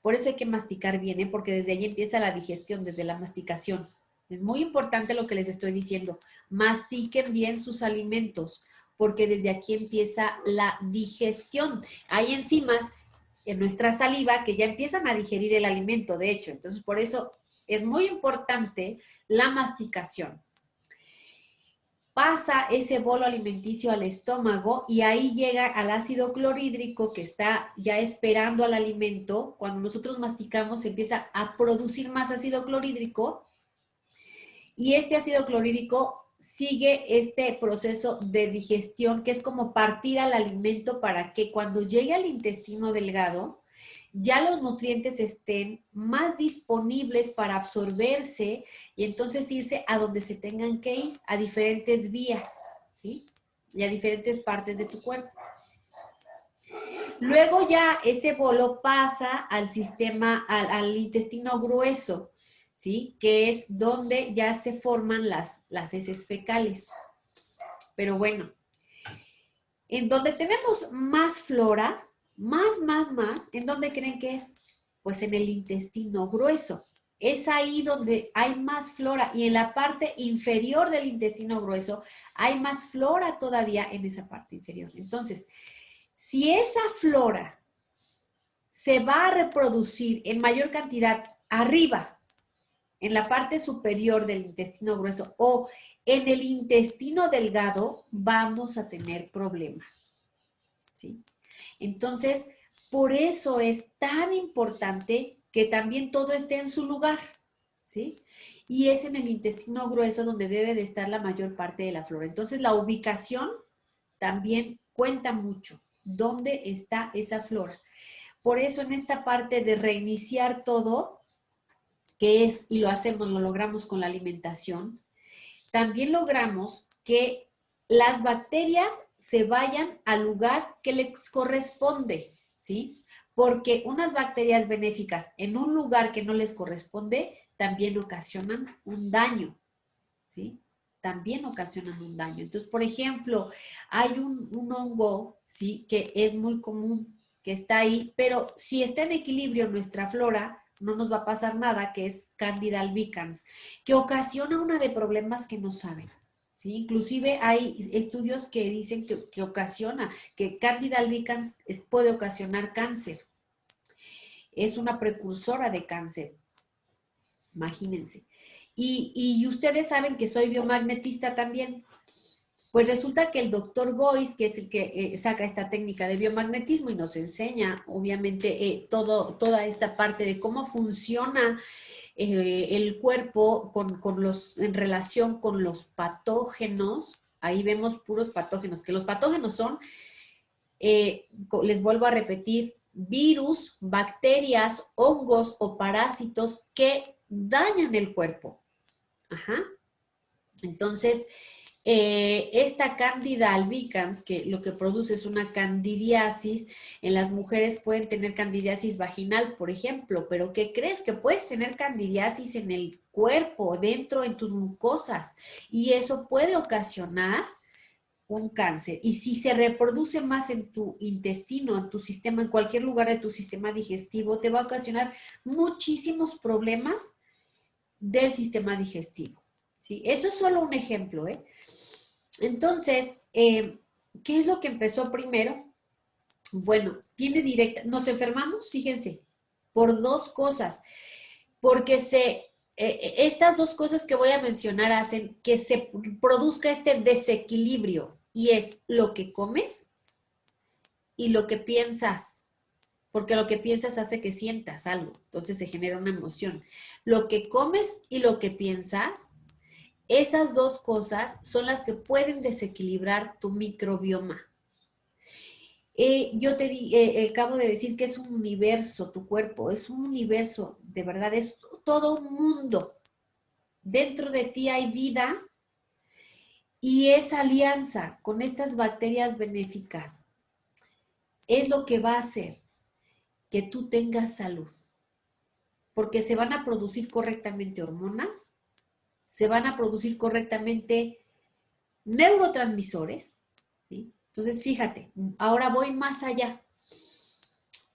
por eso hay que masticar bien, ¿eh? Porque desde ahí empieza la digestión, desde la masticación. Es muy importante lo que les estoy diciendo. Mastiquen bien sus alimentos, porque desde aquí empieza la digestión. Hay enzimas en nuestra saliva que ya empiezan a digerir el alimento, de hecho. Entonces, por eso es muy importante la masticación. Pasa ese bolo alimenticio al estómago y ahí llega al ácido clorhídrico que está ya esperando al alimento. Cuando nosotros masticamos se empieza a producir más ácido clorhídrico y este ácido clorhídrico sigue este proceso de digestión que es como partir al alimento para que cuando llegue al intestino delgado ya los nutrientes estén más disponibles para absorberse y entonces irse a donde se tengan que ir, a diferentes vías, ¿sí? Y a diferentes partes de tu cuerpo. Luego ya ese bolo pasa al sistema, al intestino grueso, ¿sí? Que es donde ya se forman las heces fecales. Pero bueno, en donde tenemos más flora, más, ¿en dónde creen que es? Pues en el intestino grueso. Es ahí donde hay más flora y en la parte inferior del intestino grueso hay más flora todavía en esa parte inferior. Entonces, si esa flora se va a reproducir en mayor cantidad arriba, en la parte superior del intestino grueso o en el intestino delgado, vamos a tener problemas, ¿sí? Entonces, por eso es tan importante que también todo esté en su lugar, ¿sí? Y es en el intestino grueso donde debe de estar la mayor parte de la flora. Entonces, la ubicación también cuenta mucho. ¿Dónde está esa flora? Por eso en esta parte de reiniciar todo, que es, y lo hacemos, lo logramos con la alimentación, también logramos que las bacterias se vayan al lugar que les corresponde, ¿sí? Porque unas bacterias benéficas en un lugar que no les corresponde también ocasionan un daño, ¿sí? También ocasionan un daño. Entonces, por ejemplo, hay un hongo, ¿sí? Que es muy común, que está ahí, pero si está en equilibrio nuestra flora, no nos va a pasar nada, que es Candida albicans, que ocasiona una de problemas que no saben. ¿Sí? Inclusive hay estudios que dicen que ocasiona, que Candida albicans puede ocasionar cáncer. Es una precursora de cáncer, imagínense. Y ustedes saben que soy biomagnetista también. Pues resulta que el doctor Gois, que es el que saca esta técnica de biomagnetismo y nos enseña, obviamente, toda esta parte de cómo funciona el cuerpo en relación con los patógenos. Ahí vemos puros patógenos, que los patógenos son, les vuelvo a repetir, virus, bacterias, hongos o parásitos que dañan el cuerpo. Ajá. Entonces, esta Candida albicans, que lo que produce es una candidiasis, en las mujeres pueden tener candidiasis vaginal, por ejemplo, pero ¿qué crees? Que puedes tener candidiasis en el cuerpo, dentro, en tus mucosas, y eso puede ocasionar un cáncer. Y si se reproduce más en tu intestino, en tu sistema, en cualquier lugar de tu sistema digestivo, te va a ocasionar muchísimos problemas del sistema digestivo. ¿Sí? Eso es solo un ejemplo, ¿eh? Entonces, ¿qué es lo que empezó primero? Bueno, tiene directa, nos enfermamos, fíjense, por dos cosas, porque estas dos cosas que voy a mencionar hacen que se produzca este desequilibrio, y es lo que comes y lo que piensas, porque lo que piensas hace que sientas algo, entonces se genera una emoción. Lo que comes y lo que piensas, esas dos cosas son las que pueden desequilibrar tu microbioma. Yo acabo de decir que es un universo, tu cuerpo, es un universo, de verdad, es todo un mundo. Dentro de ti hay vida y esa alianza con estas bacterias benéficas es lo que va a hacer que tú tengas salud, porque se van a producir correctamente hormonas, se van a producir correctamente neurotransmisores, ¿sí? Entonces, fíjate, ahora voy más allá.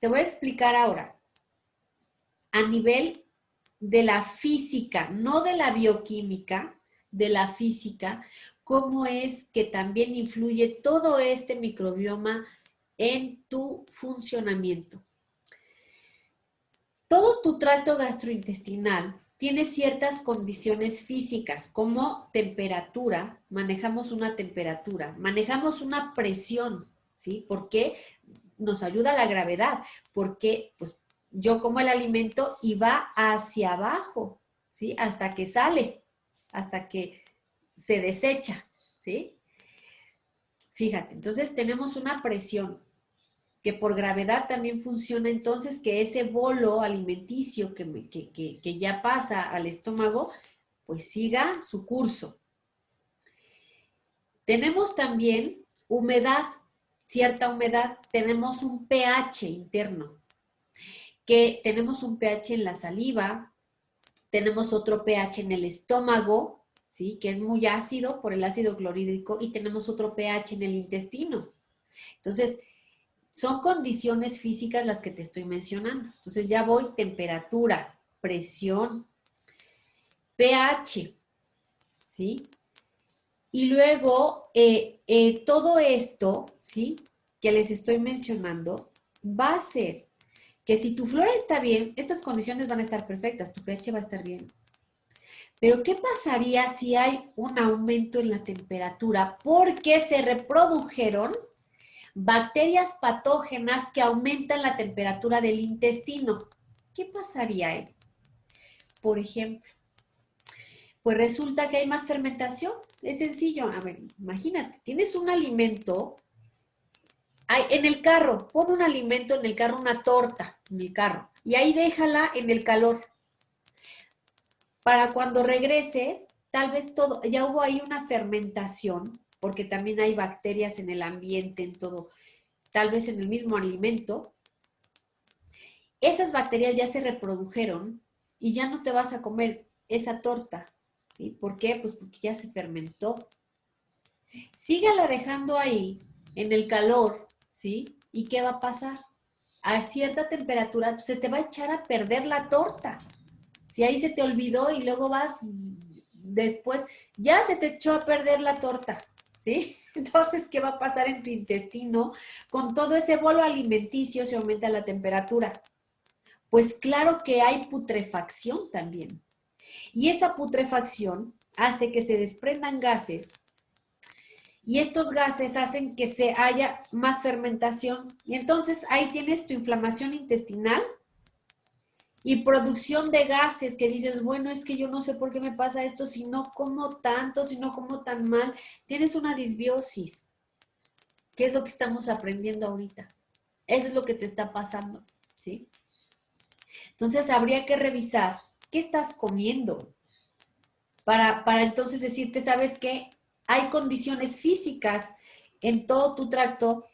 Te voy a explicar ahora a nivel de la física, no de la bioquímica, de la física, cómo es que también influye todo este microbioma en tu funcionamiento. Todo tu tracto gastrointestinal tiene ciertas condiciones físicas, como temperatura, manejamos una temperatura, manejamos una presión, ¿sí? Porque nos ayuda la gravedad, porque pues yo como el alimento y va hacia abajo, ¿sí? Hasta que sale, hasta que se desecha, ¿sí? Fíjate, entonces tenemos una presión que por gravedad también funciona, entonces que ese bolo alimenticio que ya pasa al estómago, pues siga su curso. Tenemos también humedad, cierta humedad, tenemos un pH interno, que tenemos un pH en la saliva, tenemos otro pH en el estómago, ¿sí? Que es muy ácido por el ácido clorhídrico, y tenemos otro pH en el intestino. Entonces, son condiciones físicas las que te estoy mencionando. Entonces ya voy, temperatura, presión, pH, ¿sí? Y luego todo esto, ¿sí? Que les estoy mencionando, va a ser que si tu flora está bien, estas condiciones van a estar perfectas, tu pH va a estar bien, Pero ¿qué pasaría si hay un aumento en la temperatura? Porque se reprodujeron bacterias patógenas que aumentan la temperatura del intestino. ¿Qué pasaría ahí? Por ejemplo, pues resulta que hay más fermentación. Es sencillo. A ver, imagínate, tienes un alimento en el carro, pon un alimento en el carro, una torta en el carro, y ahí déjala en el calor. Para cuando regreses, tal vez todo, ya hubo ahí una fermentación, porque también hay bacterias en el ambiente, en todo, tal vez en el mismo alimento. Esas bacterias ya se reprodujeron y ya no te vas a comer esa torta. ¿Sí? ¿Por qué? Pues porque ya se fermentó. Sígala dejando ahí, en el calor, ¿sí? ¿Y qué va a pasar? A cierta temperatura se te va a echar a perder la torta. Si ahí se te olvidó y luego vas después, ya se te echó a perder la torta, ¿sí? Entonces, ¿qué va a pasar en tu intestino? Con todo ese bolo alimenticio se aumenta la temperatura. Pues claro que hay putrefacción también. Y esa putrefacción hace que se desprendan gases y estos gases hacen que se haya más fermentación. Y entonces ahí tienes tu inflamación intestinal y producción de gases que dices, bueno, es que yo no sé por qué me pasa esto si no como tanto, si no como tan mal. Tienes una disbiosis. ¿Qué es lo que estamos aprendiendo ahorita? Eso es lo que te está pasando, ¿sí? Entonces habría que revisar qué estás comiendo para entonces decirte, ¿sabes qué? Hay condiciones físicas en todo tu tracto,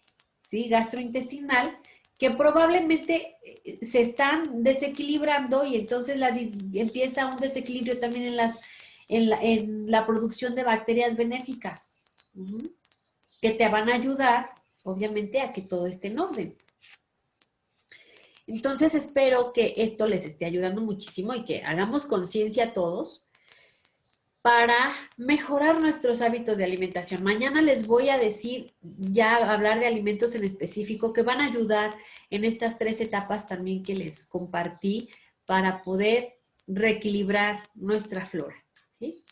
¿sí? Gastrointestinal que probablemente se están desequilibrando y entonces empieza un desequilibrio también en la producción de bacterias benéficas, que te van a ayudar, obviamente, a que todo esté en orden. Entonces espero que esto les esté ayudando muchísimo y que hagamos conciencia todos para mejorar nuestros hábitos de alimentación. Mañana les voy a decir, ya hablar de alimentos en específico que van a ayudar en estas 3 etapas también que les compartí para poder reequilibrar nuestra flora, ¿sí?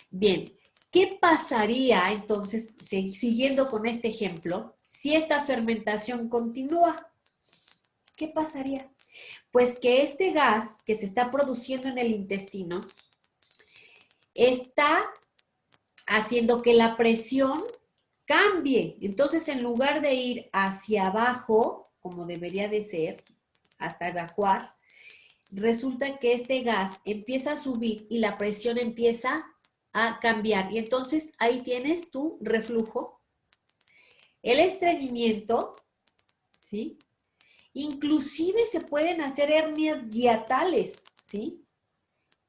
Bien, ¿qué pasaría entonces, siguiendo con este ejemplo, si esta fermentación continúa? ¿Qué pasaría? Pues que este gas que se está produciendo en el intestino está haciendo que la presión cambie. Entonces, en lugar de ir hacia abajo, como debería de ser, hasta evacuar, resulta que este gas empieza a subir y la presión empieza a cambiar. Y entonces ahí tienes tu reflujo, el estreñimiento, ¿sí? Inclusive se pueden hacer hernias hiatales, ¿sí?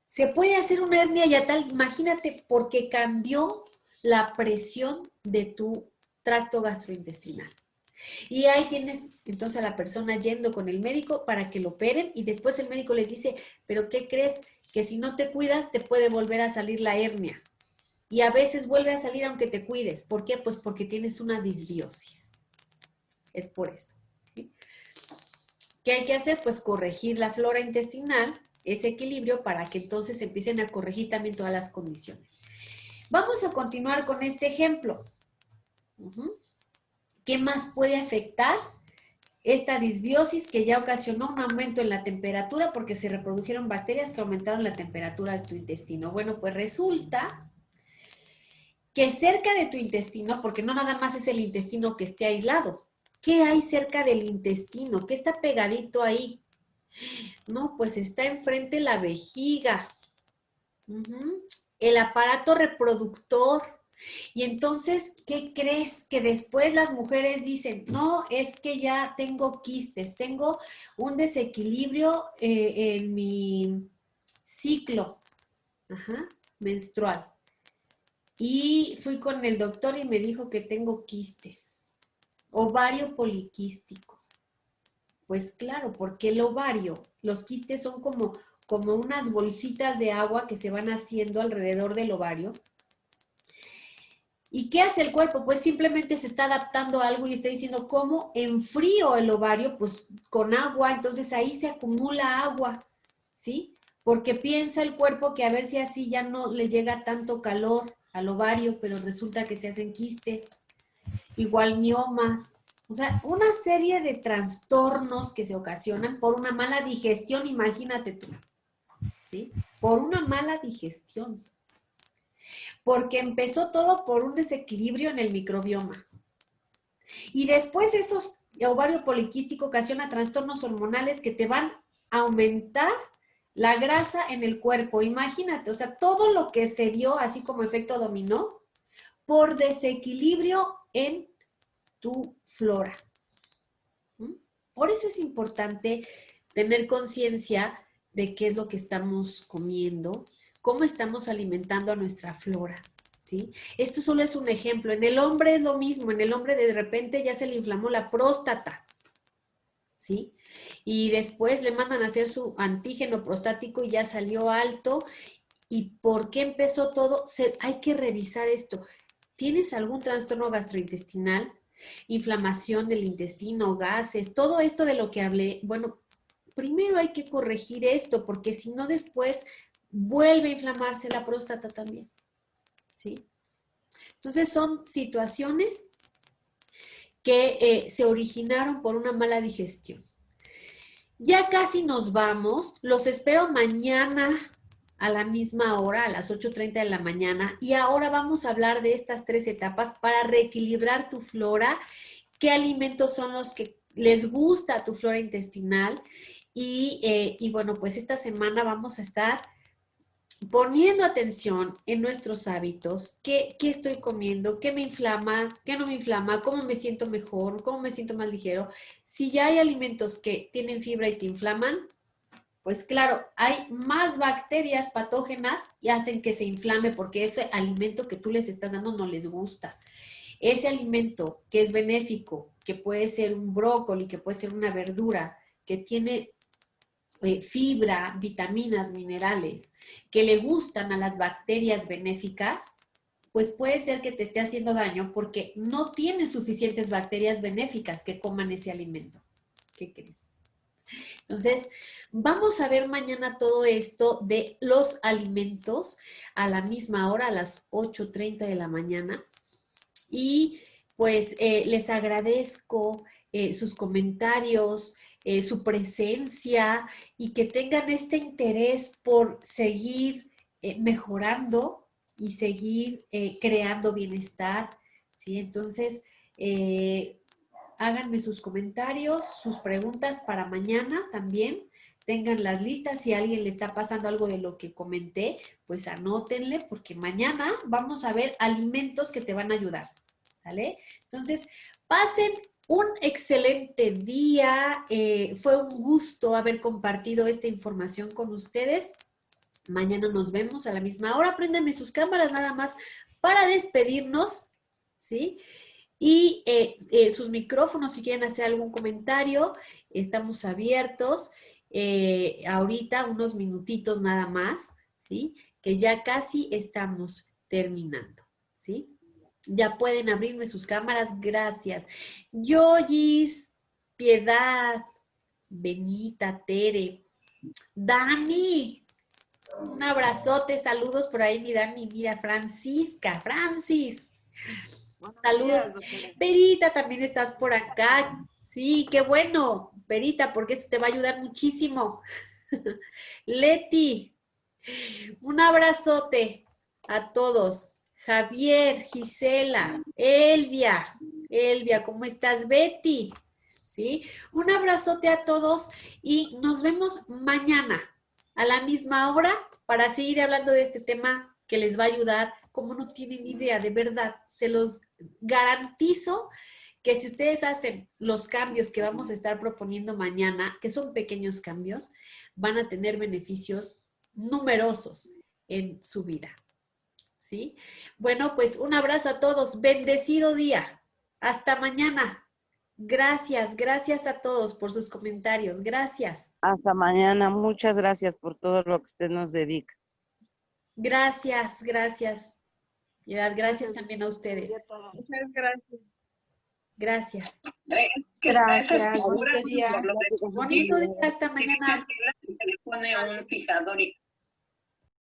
Se puede hacer una hernia hiatal, imagínate, porque cambió la presión de tu tracto gastrointestinal. Y ahí tienes entonces a la persona yendo con el médico para que lo operen y después el médico les dice, pero ¿qué crees? Que si no te cuidas te puede volver a salir la hernia. Y a veces vuelve a salir aunque te cuides. ¿Por qué? Pues porque tienes una disbiosis. Es por eso. ¿Sí? ¿Qué hay que hacer? Pues corregir la flora intestinal, ese equilibrio, para que entonces empiecen a corregir también todas las condiciones. Vamos a continuar con este ejemplo. ¿Qué más puede afectar esta disbiosis que ya ocasionó un aumento en la temperatura porque se reprodujeron bacterias que aumentaron la temperatura de tu intestino? Bueno, pues resulta que cerca de tu intestino, porque no nada más es el intestino que esté aislado, ¿qué hay cerca del intestino? ¿Qué está pegadito ahí? No, pues está enfrente la vejiga, el aparato reproductor. Y entonces, ¿qué crees? Que después las mujeres dicen, no, es que ya tengo quistes, tengo un desequilibrio en mi ciclo menstrual. Y fui con el doctor y me dijo que tengo quistes, ovario poliquístico. Pues claro, porque el ovario, los quistes son como unas bolsitas de agua que se van haciendo alrededor del ovario. ¿Y qué hace el cuerpo? Pues simplemente se está adaptando a algo y está diciendo, ¿cómo enfrío el ovario? Pues con agua, entonces ahí se acumula agua, ¿sí? porque piensa el cuerpo que a ver si así ya no le llega tanto calor al ovario, pero resulta que se hacen quistes, igual miomas, o sea, una serie de trastornos que se ocasionan por una mala digestión, imagínate tú, ¿sí? Por una mala digestión, porque empezó todo por un desequilibrio en el microbioma. Y después esos ovario poliquístico ocasiona trastornos hormonales que te van a aumentar la grasa en el cuerpo. Imagínate, o sea, todo lo que se dio, así como efecto dominó, por desequilibrio en tu flora. Por eso es importante tener conciencia de qué es lo que estamos comiendo, cómo estamos alimentando a nuestra flora, ¿sí? Esto solo es un ejemplo. En el hombre es lo mismo. En el hombre de repente ya se le inflamó la próstata, ¿sí? Y después le mandan a hacer su antígeno prostático y ya salió alto. ¿Y por qué empezó todo? Hay que revisar esto. ¿Tienes algún trastorno gastrointestinal? Inflamación del intestino, gases, todo esto de lo que hablé. Bueno, primero hay que corregir esto, porque si no después vuelve a inflamarse la próstata también, ¿sí? Entonces son situaciones que se originaron por una mala digestión. Ya casi nos vamos, los espero mañana a la misma hora, a las 8:30 de la mañana, y ahora vamos a hablar de estas 3 etapas para reequilibrar tu flora, qué alimentos son los que les gusta a tu flora intestinal, y bueno, pues esta semana vamos a estar poniendo atención en nuestros hábitos, qué estoy comiendo, qué me inflama, qué no me inflama, cómo me siento mejor, cómo me siento más ligero. Si ya hay alimentos que tienen fibra y que inflaman, pues claro, hay más bacterias patógenas y hacen que se inflame porque ese alimento que tú les estás dando no les gusta. Ese alimento que es benéfico, que puede ser un brócoli, que puede ser una verdura, que tiene fibra, vitaminas, minerales, que le gustan a las bacterias benéficas, pues puede ser que te esté haciendo daño porque no tienes suficientes bacterias benéficas que coman ese alimento. ¿Qué crees? Entonces, vamos a ver mañana todo esto de los alimentos a la misma hora, a las 8:30 de la mañana. Y pues les agradezco sus comentarios, su presencia y que tengan este interés por seguir mejorando y seguir creando bienestar, ¿sí? Entonces, háganme sus comentarios, sus preguntas para mañana también. Tengan las listas, si a alguien le está pasando algo de lo que comenté, pues anótenle porque mañana vamos a ver alimentos que te van a ayudar, ¿sale? Entonces, pasen un excelente día. Fue un gusto haber compartido esta información con ustedes. Mañana nos vemos a la misma hora. Préndanme sus cámaras nada más para despedirnos, ¿sí? Y sus micrófonos, si quieren hacer algún comentario, estamos abiertos. Ahorita unos minutitos nada más, ¿sí? Que ya casi estamos terminando, ¿sí? Ya pueden abrirme sus cámaras, gracias. Yoyis, Piedad, Benita, Tere, Dani, un abrazote, saludos por ahí, mi Dani, mira, Francisca, Francis. Saludos. Perita, también estás por acá. Sí, qué bueno, Perita, porque esto te va a ayudar muchísimo. Leti, un abrazote a todos. Javier, Gisela, Elvia, ¿cómo estás? Betty, ¿sí? Un abrazote a todos y nos vemos mañana a la misma hora para seguir hablando de este tema que les va a ayudar, como no tienen idea, de verdad, se los garantizo que si ustedes hacen los cambios que vamos a estar proponiendo mañana, que son pequeños cambios, van a tener beneficios numerosos en su vida, ¿sí? Bueno, pues un abrazo a todos, bendecido día, hasta mañana. Gracias, gracias a todos por sus comentarios, gracias. Hasta mañana, muchas gracias por todo lo que usted nos dedica. Gracias, gracias. Gracias también a ustedes. Muchas gracias. Gracias. Gracias. Bonito día, hasta mañana. pone un fijador y